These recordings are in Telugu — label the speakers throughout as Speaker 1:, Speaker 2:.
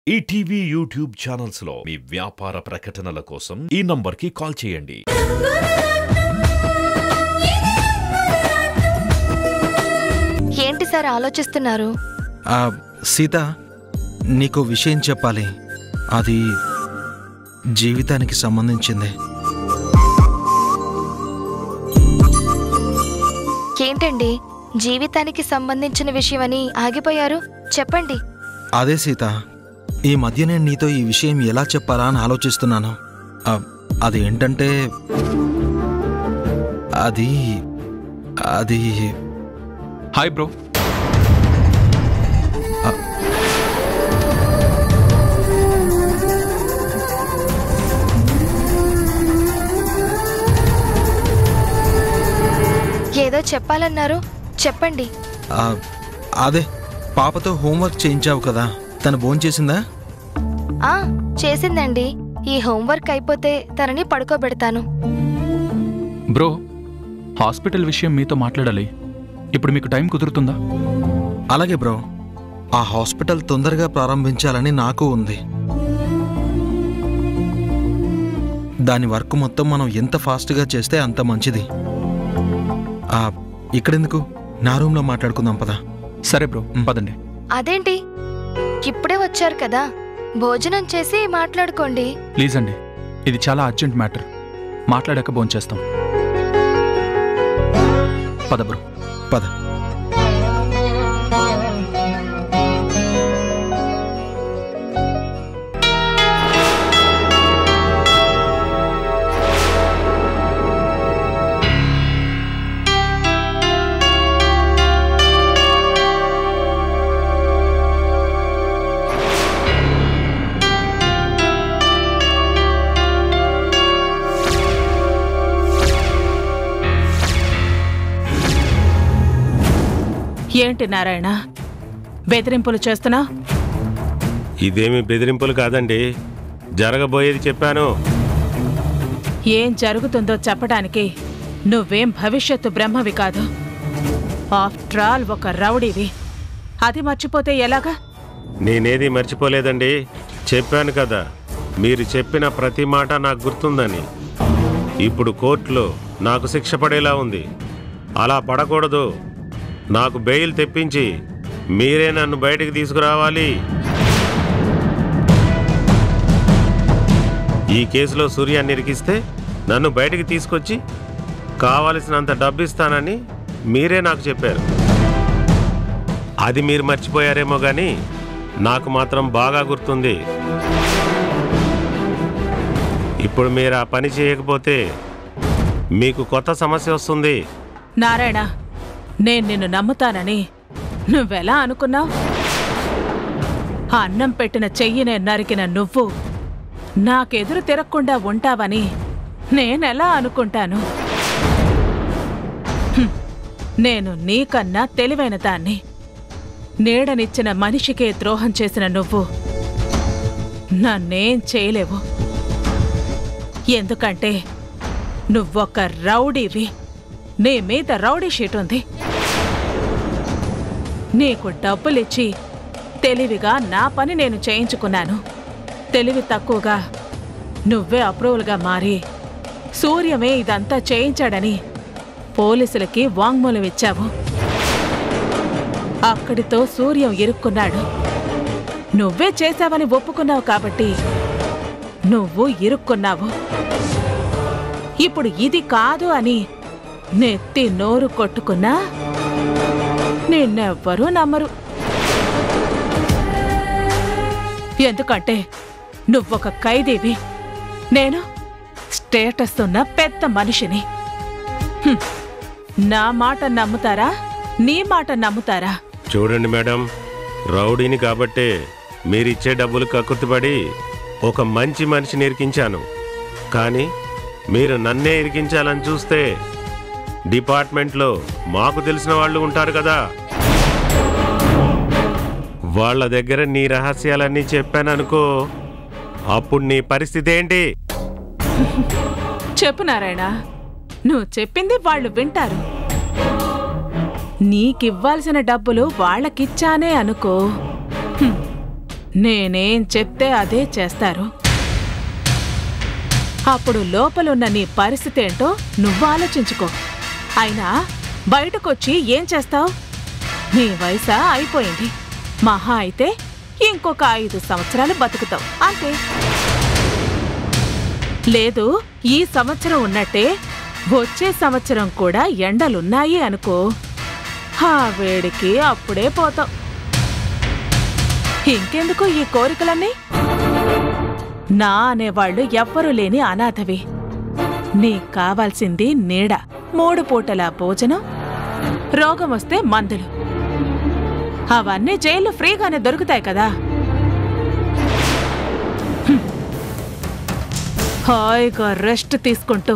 Speaker 1: ఈటీవీ యూట్యూబ్ ఛానల్స్ లో మీ వ్యాపార ప్రకటనల కోసం ఈ నంబర్కి కాల్ చేయండి.
Speaker 2: ఏంటి సార్ ఆలోచిస్తున్నారు?
Speaker 3: సీత, నీకు విషయం చెప్పాలి. అది జీవితానికి సంబంధించింది.
Speaker 2: ఏంటండి జీవితానికి సంబంధించిన విషయమని ఆగిపోయారు? చెప్పండి.
Speaker 3: అదే సీత, ఈ మధ్య నేను నీతో ఈ విషయం ఎలా చెప్పాలా అని ఆలోచిస్తున్నాను. అది ఏంటంటే అది అది
Speaker 4: హాయ్ బ్రో.
Speaker 2: ఏదో చెప్పాలన్నారు, చెప్పండి.
Speaker 3: అదే పాపతో హోంవర్క్ చేయించావు కదా, తను భోంచేసిందా?
Speaker 2: చేసిందండి. ఈ హోంవర్క్ అయిపోతే తనని పడుకోబెడతాను.
Speaker 4: బ్రో, హాస్పిటల్ విషయం మీతో మాట్లాడాలి. ఇప్పుడు మీకు టైం కుదురుతుందా?
Speaker 3: అలాగే బ్రో, ఆ హాస్పిటల్ తొందరగా ప్రారంభించాలని నాకు ఉంది. దాని వర్క్ మొత్తం మనం ఎంత ఫాస్ట్గా చేస్తే అంత మంచిది. ఇక్కడెందుకు, నా రూమ్లో మాట్లాడుకుందాం పదా.
Speaker 4: సరే బ్రో, పదండి.
Speaker 2: అదేంటి ఇప్పుడే వచ్చారు కదా, భోజనం చేసి మాట్లాడుకోండి.
Speaker 4: ప్లీజ్ అండి, ఇది చాలా అర్జెంట్ మ్యాటర్. మాట్లాడాక భోంచేస్తాం. పద బ్రో,
Speaker 3: పద.
Speaker 5: ఏంటి నారాయణ, బెదిరింపులు చేస్తున్నా?
Speaker 6: ఇదేమి బెదిరింపులు కాదండి, జరగబోయేది చెప్పాను.
Speaker 5: ఏం జరుగుతుందో చెప్పడానికి నువ్వేం భవిష్యత్తు బ్రహ్మవి కాదు. ఆఫ్టర్ ఆల్ ఒక రౌడీవి. అది మర్చిపోతే ఎలాగా?
Speaker 6: నేనేది మర్చిపోలేదండి, చెప్పాను కదా, మీరు చెప్పిన ప్రతి మాట నాకు గుర్తుందని. ఇప్పుడు కోర్టులో నాకు శిక్ష పడేలా ఉంది. అలా పడకూడదు. నాకు బెయిల్ తెప్పించి మీరే నన్ను బయటికి తీసుకురావాలి. ఈ కేసులో సూర్యాన్ని ఇరికిస్తే నన్ను బయటికి తీసుకొచ్చి కావలసినంత డబ్బు ఇస్తానని మీరే నాకు చెప్పారు. అది మీరు మర్చిపోయారేమో కానీ నాకు మాత్రం బాగా గుర్తుంది. ఇప్పుడు మీరు ఆ పని చేయకపోతే మీకు కొత్త సమస్య వస్తుంది.
Speaker 5: నారాయణ, నేను నిన్ను నమ్ముతానని నువ్వెలా అనుకున్నావు? ఆ అన్నం పెట్టిన చెయ్యినే నరికిన నువ్వు నాకెదురు తిరగకుండా ఉంటావని నేనెలా అనుకుంటాను? నేను నీకన్నా తెలివైన దాన్ని. నీడనిచ్చిన మనిషికే ద్రోహం చేసిన నువ్వు నన్నేం చేయలేవు. ఎందుకంటే నువ్వొక రౌడీవి. నీ మీద రౌడీ షీట్ ఉంది. నీకు డబ్బులిచ్చి తెలివిగా నా పని నేను చేయించుకున్నాను. తెలివి తక్కువగా నువ్వే అప్రూవల్గా మారి సూర్యమే ఇదంతా చేయించాడని పోలీసులకి వాంగ్మూలం ఇచ్చావు. అక్కడితో సూర్యం ఇరుక్కున్నాడు. నువ్వే చేశావని ఒప్పుకున్నావు కాబట్టి నువ్వు ఇరుక్కున్నావు. ఇప్పుడు ఇది కాదు అని నెత్తి నోరు కొట్టుకున్నా నిన్నెవ్వరూ నమ్మరు. ఎందుకంటే నువ్వొక ఖైదీవి, నేను స్టేటస్ ఉన్న పెద్ద మనిషిని. నా మాట నమ్ముతారా, నీ మాట నమ్ముతారా?
Speaker 6: చూడండి మేడం, రౌడీని కాబట్టే మీరిచ్చే డబ్బులు కక్కుర్తిపడి ఒక మంచి మనిషిని ఇరికించాను. కానీ మీరు నన్నే ఇరికించాలని చూస్తే డిపార్ట్మెంట్లో మాకు తెలిసిన వాళ్ళు ఉంటారు కదా, వాళ్ళ దగ్గర నీ రహస్యాలన్నీ చెప్పాననుకో, అప్పుడు నీ పరిస్థితి ఏంటి?
Speaker 5: చెప్పు నారాయణ, నువ్వు చెప్పింది వాళ్ళు వింటారు. నీకివ్వాల్సిన డబ్బులు వాళ్ళకిచ్చానే అనుకో, నేనేం చెప్తే అదే చేస్తారు. అప్పుడు లోపలున్న నీ పరిస్థితి ఏంటో నువ్వు ఆలోచించుకో. అయినా బయటకొచ్చి ఏం చేస్తావు? నీ వయసు అయిపోయింది. మహా అయితే ఇంకొక 5 సంవత్సరాలు బతుకుతావు అంతే. లేదు, ఈ సంవత్సరం ఉన్నట్టే వచ్చే సంవత్సరం కూడా ఎండలున్నాయి అనుకో, ఆ వేడికి అప్పుడే పోతావు. ఇంకెందుకు ఈ కోరికలన్నీ? నా అనేవాళ్లు ఎవ్వరూ లేని అనాథవి. నీకు కావాల్సింది నీడ, 3 పూటల భోజనం, రోగం వస్తే మందులు. అవన్నీ జైల్లో ఫ్రీగానే దొరుకుతాయి కదా. హాయిగా రెస్ట్ తీసుకుంటూ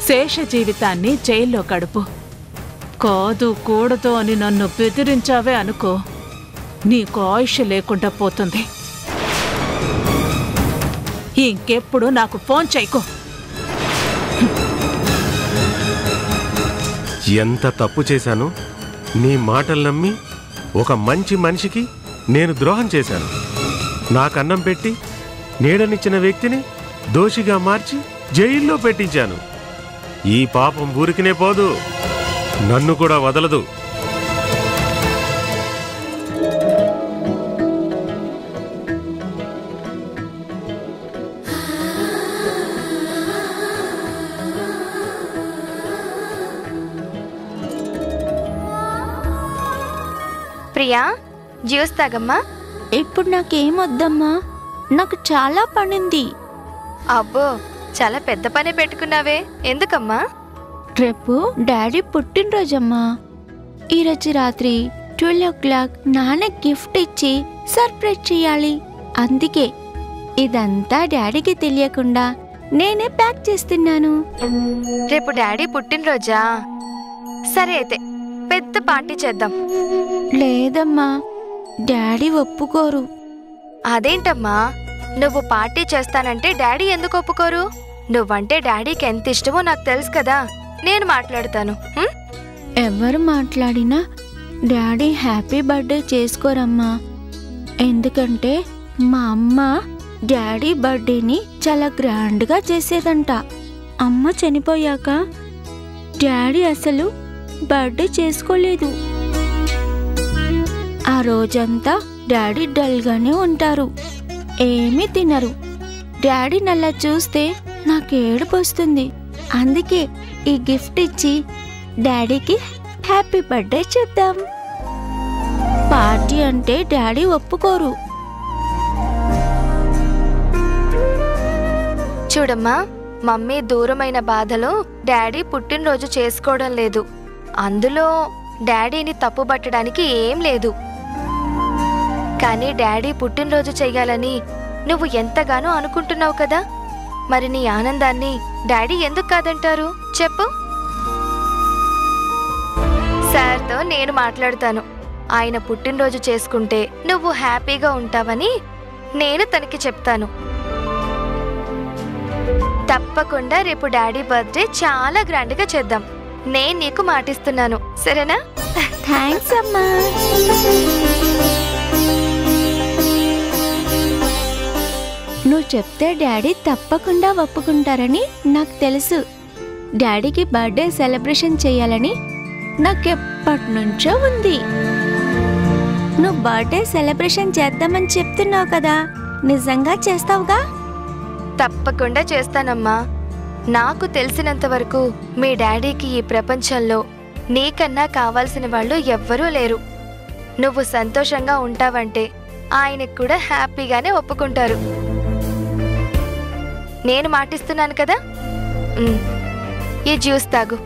Speaker 5: శేష జీవితాన్ని జైల్లో గడుపు. కాదు కూడదు అని నన్ను బెదిరించావే అనుకో, నీకు ఆయుష్ లేకుండా పోతుంది. ఇంకెప్పుడు నాకు ఫోన్ చేయకు.
Speaker 6: ఎంత తప్పు చేశాను? నీ మాటలు నమ్మి ఒక మంచి మనిషికి నేను ద్రోహం చేశాను. నాకన్నం పెట్టి నీడనిచ్చిన వ్యక్తిని దోషిగా మార్చి జైల్లో పెట్టించాను. ఈ పాపం ఊరికినే పోదు, నన్ను కూడా వదలదు.
Speaker 2: ప్రియా, జ్యూస్ తాగమ్మా.
Speaker 7: ఇప్పుడు నాకేమొద్దమ్మా, నాకు చాలా పనింది.
Speaker 2: అబ్బో, చాలా పెద్ద పని పెట్టుకున్నావే, ఎందుకమ్మా?
Speaker 7: రేపు డాడీ పుట్టినరోజమ్మా. ఈరోజు రాత్రి 12 o'clock నాన్న గిఫ్ట్ ఇచ్చి సర్ప్రైజ్ చేయాలి. అందుకే ఇదంతా డాడీకి తెలియకుండా నేనే ప్యాక్ చేస్తున్నాను.
Speaker 2: రేపు డాడీ పుట్టినరోజా? సరే అయితే పెద్ద పార్టీ చేద్దాం.
Speaker 7: లేదమ్మా, డాడీ ఒప్పుకోరు.
Speaker 2: అదేంటమ్మా, నువ్వు పార్టీ చేస్తానంటే డాడీ ఎందుకు ఒప్పుకోరు? నువ్వంటే డాడీకి ఎంత ఇష్టమో నాకు తెలుసు కదా, నేను మాట్లాడతాను.
Speaker 7: ఎవరు మాట్లాడినా డాడీ హ్యాపీ బర్త్డే చేసుకోరమ్మా. ఎందుకంటే మా అమ్మ డాడీ బర్త్డేని చాలా గ్రాండ్గా చేసేదంట. అమ్మ చనిపోయాక డాడీ అసలు బర్త్డే చేసుకోలేదు. ఆ రోజంతా డాడీ డల్గానే ఉంటారు, ఏమీ తినరు. డాడీని అలా చూస్తే నాకు ఏడుపు వస్తుంది. అందుకే ఈ గిఫ్ట్ ఇచ్చి డాడీకి హ్యాపీ బర్త్డే చేద్దాం. పార్టీ అంటే డాడీ ఒప్పుకోరు.
Speaker 2: చూడమ్మా, మమ్మీ దూరమైన బాధలో డాడీ పుట్టినరోజు చేసుకోవడం లేదు. అందులో డాడీని తప్పుబట్టడానికి ఏం లేదు. కానీ డాడీ పుట్టినరోజు చెయ్యాలని నువ్వు ఎంతగానో అనుకుంటున్నావు కదా, మరి నీ ఆనందాన్ని డాడీ ఎందుకు కాదంటారు చెప్పు? సార్తో నేను మాట్లాడతాను. ఆయన పుట్టినరోజు చేసుకుంటే నువ్వు హ్యాపీగా ఉంటావని నేను తనకి చెప్తాను. తప్పకుండా రేపు డాడీ బర్త్డే చాలా గ్రాండ్గా చేద్దాం. నేను నీకు మాటిస్తున్నాను, సరేనా?
Speaker 7: థ్యాంక్స్ అమ్మా. నువ్వు చెప్తే డాడీ తప్పకుండా ఒప్పుకుంటారని నాకు తెలుసు. డాడీకి బర్త్డే సెలబ్రేషన్ చేయాలని నాకెప్పటి నుంచో ఉంది. నువ్వు బర్త్డే సెలబ్రేషన్ చేద్దామని చెప్తున్నావు కదా, నిజంగా చేస్తావుగా?
Speaker 2: తప్పకుండా చేస్తానమ్మా. నాకు తెలిసినంత వరకు మీ డాడీకి ఈ ప్రపంచంలో నీకన్నా కావాల్సిన వాళ్ళు ఎవ్వరూ లేరు. నువ్వు సంతోషంగా ఉంటావంటే ఆయనకు కూడా హ్యాపీగానే ఒప్పుకుంటారు. నేను మాటిస్తున్నాను కదా. ఈ జ్యూస్ తాగు.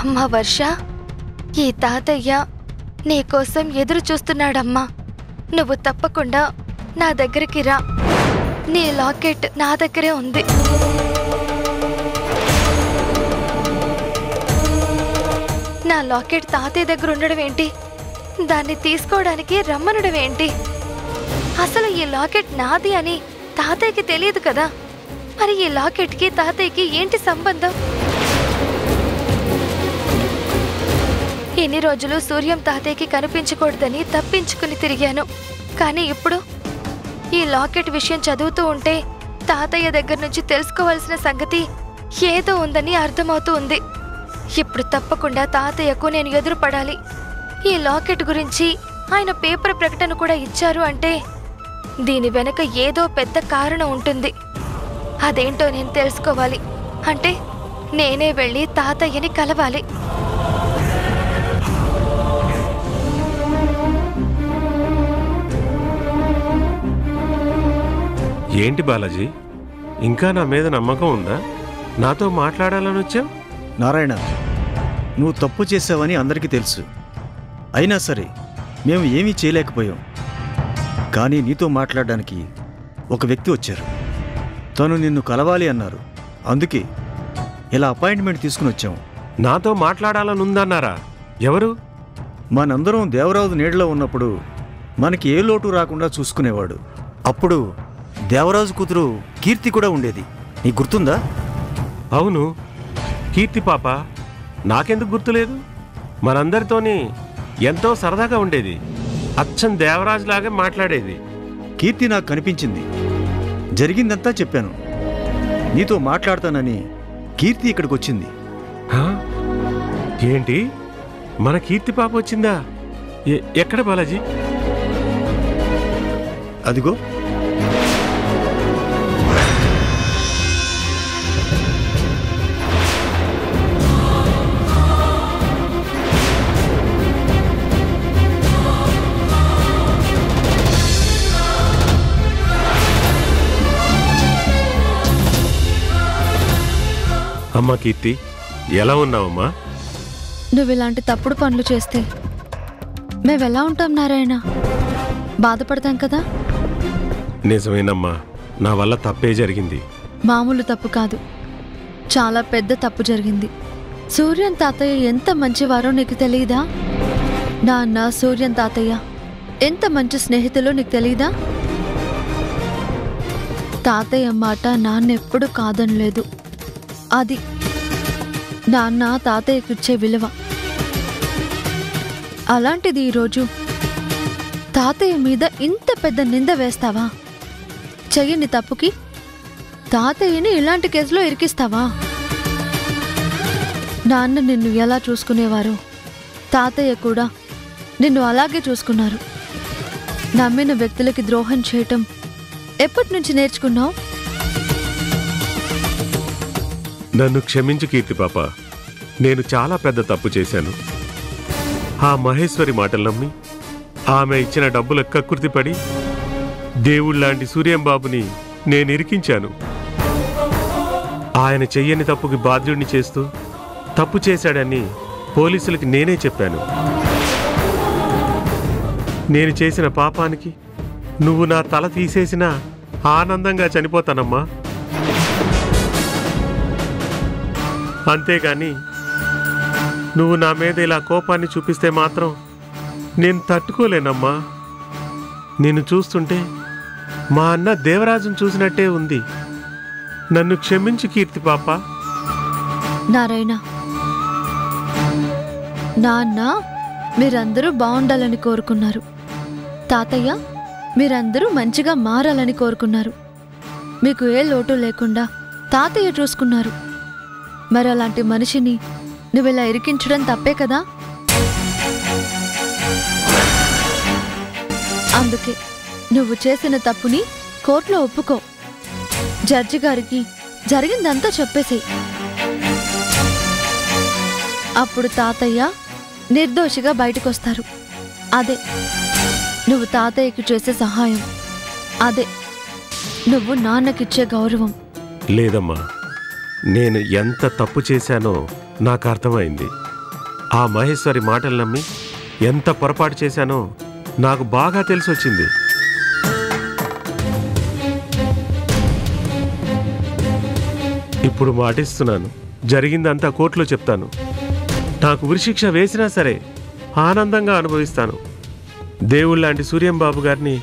Speaker 2: అమ్మా వర్ష, ఈ తాతయ్య నీకోసం ఎదురు చూస్తున్నాడమ్మా. నువ్వు తప్పకుండా నా దగ్గరికి రా. నీ లాకెట్ నా దగ్గరే ఉంది. నా లాకెట్ తాతయ్య దగ్గర ఉండడం ఏంటి? దాన్ని తీసుకోవడానికి రమ్మనడం ఏంటి? అసలు ఈ లాకెట్ నాది అని తాతయ్యకి తెలియదు కదా. మరి ఈ లాకెట్కి తాతయ్యకి ఏంటి సంబంధం? ఇన్ని రోజులు సూర్యం తాతయ్యకి కనిపించకూడదని తప్పించుకుని తిరిగాను. కానీ ఇప్పుడు ఈ లాకెట్ విషయం చదువుతూ ఉంటే తాతయ్య దగ్గర నుంచి తెలుసుకోవాల్సిన సంగతి ఏదో ఉందని అర్థమవుతూ ఉంది. ఇప్పుడు తప్పకుండా తాతయ్యకు నేను ఎదురుపడాలి. ఈ లాకెట్ గురించి ఆయన పేపర్ ప్రకటన కూడా ఇచ్చారు అంటే దీని వెనక ఏదో పెద్ద కారణం ఉంటుంది. అదేంటో నేను తెలుసుకోవాలి. అంటే నేనే వెళ్ళి తాతయ్యని కలవాలి.
Speaker 6: ఏంటి బాలాజీ, ఇంకా నా మీద నమ్మకం ఉందా? నాతో మాట్లాడాలని వచ్చావు?
Speaker 8: నారాయణ, నువ్వు తప్పు చేసావని అందరికీ తెలుసు. అయినా సరే మేము ఏమీ చేయలేకపోయాం. కానీ నీతో మాట్లాడడానికి ఒక వ్యక్తి వచ్చారు. తను నిన్ను కలవాలి అన్నారు. అందుకే ఇలా అపాయింట్మెంట్ తీసుకుని వచ్చాం.
Speaker 6: నాతో మాట్లాడాలని ఉందన్నారా? ఎవరు?
Speaker 8: మనందరం దేవరాజు నీడలో ఉన్నప్పుడు మనకి ఏ లోటు రాకుండా చూసుకునేవాడు. అప్పుడు దేవరాజు కూతురు కీర్తి కూడా ఉండేది. నీకు గుర్తుందా?
Speaker 6: అవును, కీర్తి పాప. నాకెందుకు గుర్తులేదు? మనందరితోని ఎంతో సరదాగా ఉండేది. అచ్చం దేవరాజులాగా మాట్లాడేది.
Speaker 8: కీర్తి నాకు కనిపించింది. జరిగిందంతా చెప్పాను. నీతో మాట్లాడతానని కీర్తి ఇక్కడికి వచ్చింది.
Speaker 6: హా? ఏంటి, మన కీర్తి పాప వచ్చిందా? ఎక్కడ బాలాజీ?
Speaker 8: అదిగో.
Speaker 6: అమ్మా కీర్తి, ఎలా ఉన్నావమ్మా?
Speaker 9: నువ్వు ఇలాంటి తప్పుడు పనులు చేస్తే మేమెలా ఉంటాం నారాయణ? బాధపడతాం కదా.
Speaker 6: నిజమేనమ్మా, నా వల్ల తప్పే జరిగింది.
Speaker 9: మామూలు తప్పు కాదు, చాలా పెద్ద తప్పు జరిగింది. సూర్యన్ తాతయ్య ఎంత మంచివారో నీకు తెలియదా? నాన్న సూర్యన్ తాతయ్య ఎంత మంచి స్నేహితులో నీకు తెలియదా? తాతయ్య మాట నాన్నెప్పుడు కాదనలేదు. అది నాన్న తాతయ్యకిచ్చే విలువ. అలాంటిది ఈరోజు తాతయ్య మీద ఇంత పెద్ద నింద వేస్తావా? చెయ్యని తప్పుకి తాతయ్యని ఇలాంటి కేసులో ఇరికిస్తావా? నాన్న నిన్ను ఎలా చూసుకునేవారో తాతయ్య కూడా నిన్ను అలాగే చూసుకున్నారు. నమ్మిన వ్యక్తులకి ద్రోహం చేయటం ఎప్పటి నుంచి నేర్చుకున్నావు?
Speaker 6: నన్ను క్షమించు కీర్తి పాప. నేను చాలా పెద్ద తప్పు చేశాను. ఆ మహేశ్వరి మాటలు నమ్మి ఆమె ఇచ్చిన డబ్బుల కక్కుర్తిపడి దేవుళ్లాంటి సూర్యంబాబుని నేను ఇరికించాను. ఆయన చెయ్యని తప్పుకి బాధ్యుడిని చేస్తూ తప్పు చేశాడని పోలీసులకి నేనే చెప్పాను. నేను చేసిన పాపానికి నువ్వు నా తల తీసేసినా ఆనందంగా చనిపోతానమ్మా. అంతేగాని నువ్వు నా మీద ఇలా కోపాన్ని చూపిస్తే మాత్రం నేను తట్టుకోలేనమ్మా. నిన్ను చూస్తుంటే మా అన్న దేవరాజును చూసినట్టే ఉంది. నన్ను క్షమించు కీర్తి పాప.
Speaker 9: నారాయణ, నాన్న మీరందరూ బాగుండాలని కోరుకున్నారు. తాతయ్య మీరందరూ మంచిగా మారాలని కోరుకున్నారు. మీకు ఏ లోటు లేకుండా తాతయ్య చూసుకున్నారు. మరి అలాంటి మనిషిని నువ్విలా ఇరికించడం తప్పే కదా. అందుకే నువ్వు చేసిన తప్పుని కోర్టులో ఒప్పుకో. జడ్జి గారికి జరిగిందంతా చెప్పేసేయ్. అప్పుడు తాతయ్య నిర్దోషిగా బయటకొస్తారు. అదే నువ్వు తాతయ్యకి చేసే సహాయం. అదే నువ్వు నాన్నకిచ్చే గౌరవం.
Speaker 6: లేదమ్మా, నేను ఎంత తప్పు చేశానో నాకు అర్థమైంది. ఆ మహేశ్వరి మాటలు నమ్మి ఎంత పొరపాటు చేశానో నాకు బాగా తెలిసొచ్చింది. ఇప్పుడు మాటిస్తున్నాను, జరిగిందంతా కోర్టులో చెప్తాను. నాకు ఉరిశిక్ష వేసినా సరే ఆనందంగా అనుభవిస్తాను. దేవుళ్ళలాంటి సూర్యం బాబు గారిని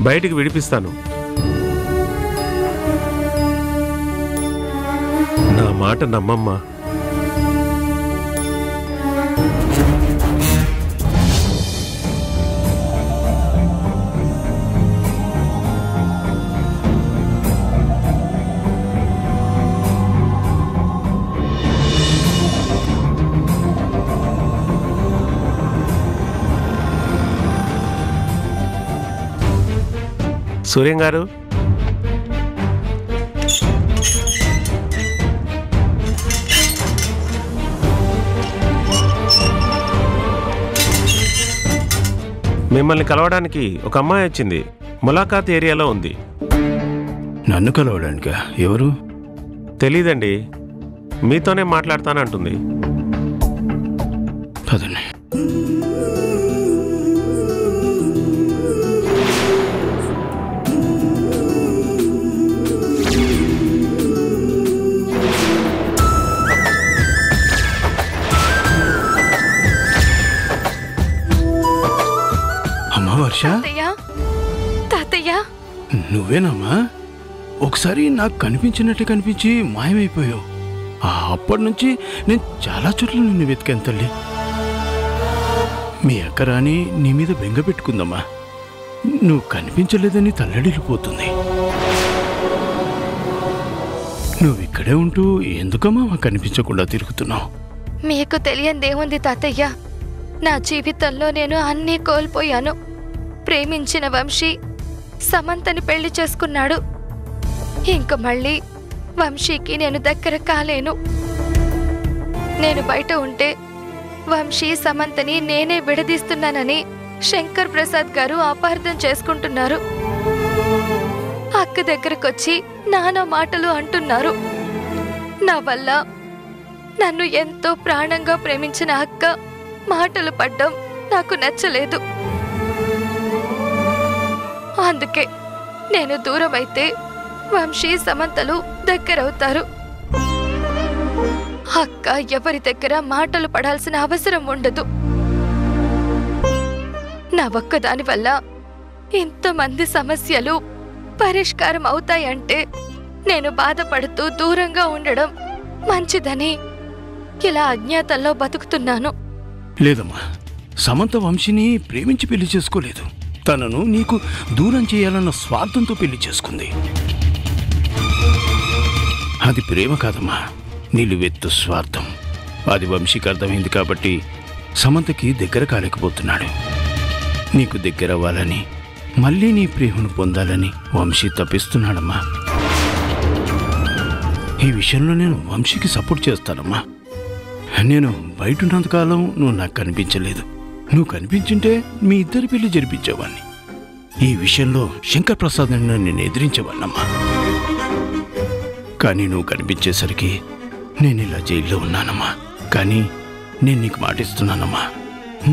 Speaker 6: బయటికి విడిపిస్తాను. నా మాట నమ్మమ్మా. సూర్యం గారు, మిమ్మల్ని కలవడానికి ఒక అమ్మాయి వచ్చింది. ములాఖాత్ ఏరియాలో ఉంది.
Speaker 10: నన్ను కలవడానికా? ఎవరు?
Speaker 6: తెలీదండి, మీతోనే మాట్లాడతానంటుంది.
Speaker 10: పదండి. వర్ష,
Speaker 2: తాతయ్య
Speaker 10: నువ్వేనమ్మా? ఒకసారి నాకు కనిపించినట్టు కనిపించి మాయమైపోయావు. అప్పటి నుంచి నేను చాలా చోట్ల నిన్ను వెతికాను తల్లి. మీ అక్క రాని నీ మీద బెంగ పెట్టుకుందమ్మా. నువ్వు కనిపించలేదని తల్లడిల్లిపోతుంది. నువ్వు ఇక్కడే ఉంటూ ఎందుకమ్మా కనిపించకుండా తిరుగుతున్నావు?
Speaker 2: మీకు తెలియందేముంది తాతయ్య, నా జీవితంలో నేను అన్నీ కోల్పోయాను. ప్రేమించిన వంశీ సమంతని పెళ్లి చేసుకున్నాడు. ఇంక మళ్ళీ వంశీకి నేను దగ్గర కాలేను. నేను బయట ఉంటే వంశీ సమంతని నేనే విడదీస్తున్నానని శంకర్ ప్రసాద్ గారు అపార్థం చేసుకుంటున్నారు. అక్క దగ్గరకొచ్చి నానా మాటలు అంటున్నారు. నా వల్ల నన్ను ఎంతో ప్రాణంగా ప్రేమించిన అక్క మాటలు పడ్డం నాకు నచ్చలేదు. అందుకే నేను దూరమైతే వంశీ సమంతలు దగ్గరవుతారు. అక్క ఎవరి దగ్గర మాటలు పడాల్సిన అవసరం ఉండదు. నా ఒక్కదాని వల్ల ఇంతమంది సమస్యలు పరిష్కారం అవుతాయంటే నేను బాధపడుతూ దూరంగా ఉండడం మంచిదని ఇలా అజ్ఞాతంలో బతుకుతున్నాను.
Speaker 10: లేదమ్మా, సమంత వంశీని ప్రేమించి పెళ్లి చేసుకోలేదు. తనను నీకు దూరం చేయాలన్న స్వార్థంతో పెళ్లి చేసుకుంది. అది ప్రేమ కాదమ్మా, నిలువెత్తు స్వార్థం. అది వంశీకి అర్థమైంది కాబట్టి సమంతకి దగ్గర కాలేకపోతున్నాడు. నీకు దగ్గర అవ్వాలని, మళ్ళీ నీ ప్రేమను పొందాలని వంశీ తప్పిస్తున్నాడమ్మా. ఈ విషయంలో నేను వంశీకి సపోర్ట్ చేస్తానమ్మా. నేను బయటున్నంతకాలం నువ్వు నాకు కనిపించలేదు. నువ్వు కనిపించుంటే మీ ఇద్దరి పెళ్లి జరిపించేవాణ్ణి. ఈ విషయంలో శంకర్ ప్రసాద్ నేను ఎదిరించేవాణ్ణమ్మా. కానీ నువ్వు కనిపించేసరికి నేను ఇలా జైల్లో ఉన్నానమ్మా. కానీ నేను నీకు మాటిస్తున్నానమ్మా,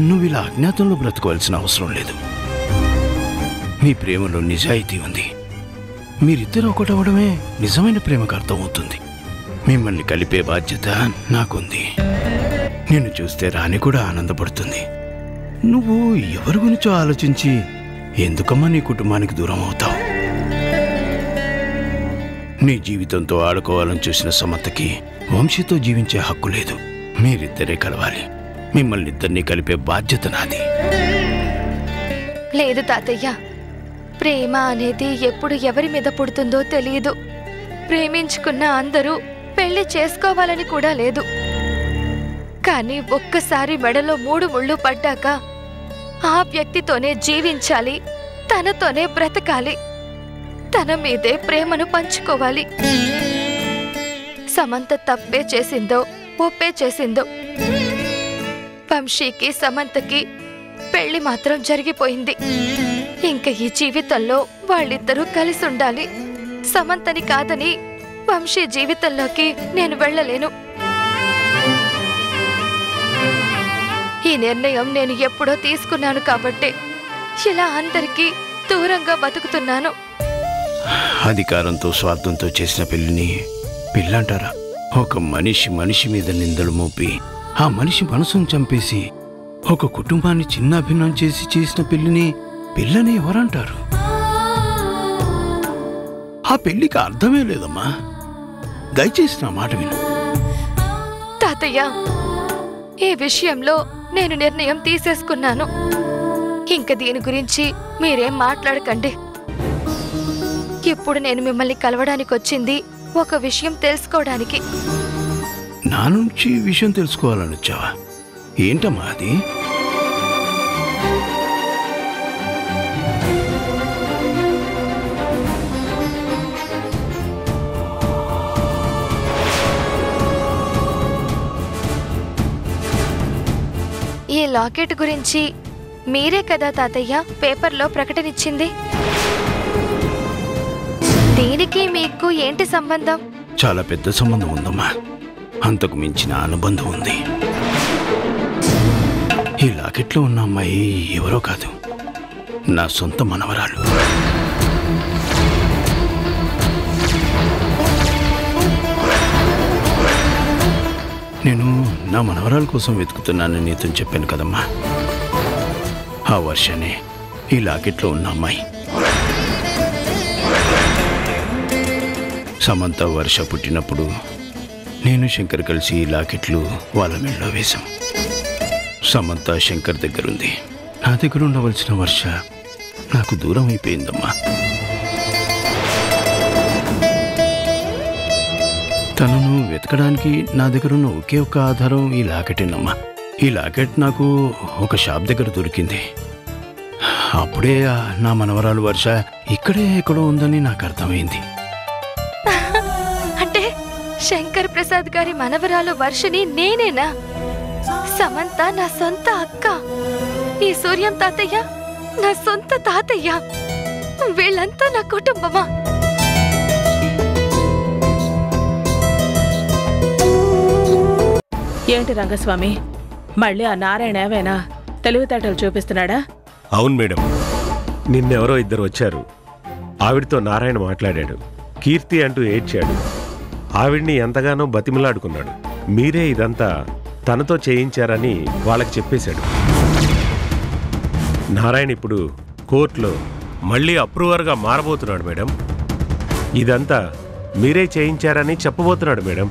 Speaker 10: నువ్వు ఇలా అజ్ఞాతంలో బ్రతకవలసిన అవసరం లేదు. మీ ప్రేమలో నిజాయితీ ఉంది. మీరిద్దరు ఒకటవడమే నిజమైన ప్రేమకు అర్థమవుతుంది. మిమ్మల్ని కలిపే బాధ్యత నాకుంది. నిన్ను చూస్తే రాణి కూడా ఆనందపడుతుంది. నువ్వు ఎవరి గురించో ఆలోచించి ఎందుకమ్మా నీ కుటుంబానికి దూరం అవుతావు? నీ జీవితంతో ఆడుకోవాలని చూసిన సమంతకి వంశీతో జీవించే హక్కు లేదు. మీరిద్దరే కలవాలి. మిమ్మల్ని ఇద్దరినీ కలిపే బాధ్యత నాది.
Speaker 2: లేదు తాతయ్య, ప్రేమ అనేది ఎప్పుడు ఎవరి మీద పుడుతుందో తెలియదు. ప్రేమించుకున్న అందరూ పెళ్లి చేసుకోవాలని కూడా లేదు. కానీ ఒక్కసారి మెడలో 3 ముళ్ళు పడ్డాక ఆ వ్యక్తితోనే జీవించాలి, తనతోనే బ్రతకాలి, తన మీదే ప్రేమను పంచుకోవాలి. సమంత తప్పే చేసిందో ఒప్పే చేసిందో, వంశీకి సమంతకి పెళ్లి మాత్రం జరిగిపోయింది. ఇంక ఈ జీవితంలో వాళ్ళిద్దరూ కలిసి ఉండాలి. సమంతని కాదని వంశీ జీవితంలోకి నేను వెళ్ళలేను. ఈ నిర్ణయం నేను ఎప్పుడో తీసుకున్నాను కాబట్టి ఇలా అందరికీ దూరంగా బతుకుతున్నాను.
Speaker 10: అధికారంతో స్వార్థంతో చేసిన పెళ్లిని పెళ్ళంటారా? ఒక మనిషి మీద నిందలు మోపి ఆ మనిషి మనసును చంపేసి ఒక కుటుంబాన్ని చిన్నాభిన్నం చేసి చేసిన పెళ్లిని పెళ్ళని ఎవరంటారు? ఆ పెళ్లికి అర్థమే లేదమ్మా. దయచేసి నా మాట విను.
Speaker 2: తాతయ్య, ఈ విషయంలో నేను నిర్ణయం తీసేసుకున్నాను. ఇంక దీని గురించి మీరేం మాట్లాడకండి. ఇప్పుడు నేను మిమ్మల్ని కలవడానికి వచ్చింది ఒక విషయం తెలుసుకోవడానికి.
Speaker 10: నా నుంచి విషయం తెలుసుకోవాలని వచ్చావా? ఏంటమ్మా అది?
Speaker 2: ఈ లాకెట్ గురించి మీరే కదా తాతయ్య పేపర్లో ప్రకటన ఇచ్చింది. దీనికి మీకు ఏంటి సంబంధం?
Speaker 10: చాలా పెద్ద సంబంధం ఉందమ్మా. అంతకు మించిన అనుబంధం ఉంది. ఈ లాకెట్లో ఉన్న అమ్మాయి ఎవరో కాదు, నా సొంత మనవరాలు. నేను నా మనవరాల కోసం వెతుకుతున్నానని నీతో చెప్పాను కదమ్మా. ఆ వర్షనే ఈ లాకెట్లో ఉన్న అమ్మాయి. సమంత వర్ష పుట్టినప్పుడు నేను శంకర్ కలిసి ఈ లాకెట్లు వాళ్ళ మెళ్ళలో వేశాం. సమంత శంకర్ దగ్గరుంది. నా దగ్గర ఉండవలసిన వర్ష నాకు దూరం అయిపోయిందమ్మా. తనను వెతకడానికి నా దగ్గర ఉన్న ఒకే ఒక్క ఆధారం ఈ లాకెటేనమ్మా. ఈ లాకెట్ నాకు ఒక షాప్ దగ్గర దొరికింది. అప్పుడే నా మనవరాలు వర్ష ఇక్కడే ఎక్కడో ఉందని నాకు అర్థమైంది.
Speaker 2: అంటే శంకర్ ప్రసాద్ గారి మనవరాలు వర్షని నేనేనా? సమంత నా సొంత అక్క, ఈ సూర్యం తాతయ్య నా సొంత తాతయ్య, వీళ్ళంతా నా కుటుంబమా?
Speaker 5: ఏంటి రంగస్వామి, మళ్ళీ ఆ నారాయణ ఏవైనా తెలివితేటలు చూపిస్తున్నాడా?
Speaker 6: అవును మేడం, నిన్నెవరో ఇద్దరు వచ్చారు. ఆవిడతో నారాయణ మాట్లాడాడు. కీర్తి అంటూ ఏడ్చాడు. ఆవిడ్ని ఎంతగానో బతిమలాడుకున్నాడు. మీరే ఇదంతా తనతో చేయించారని వాళ్ళకి చెప్పేశాడు. నారాయణ ఇప్పుడు కోర్టులో మళ్ళీ అప్రూవర్గా మారబోతున్నాడు మేడం. ఇదంతా మీరే చేయించారని చెప్పబోతున్నాడు మేడం.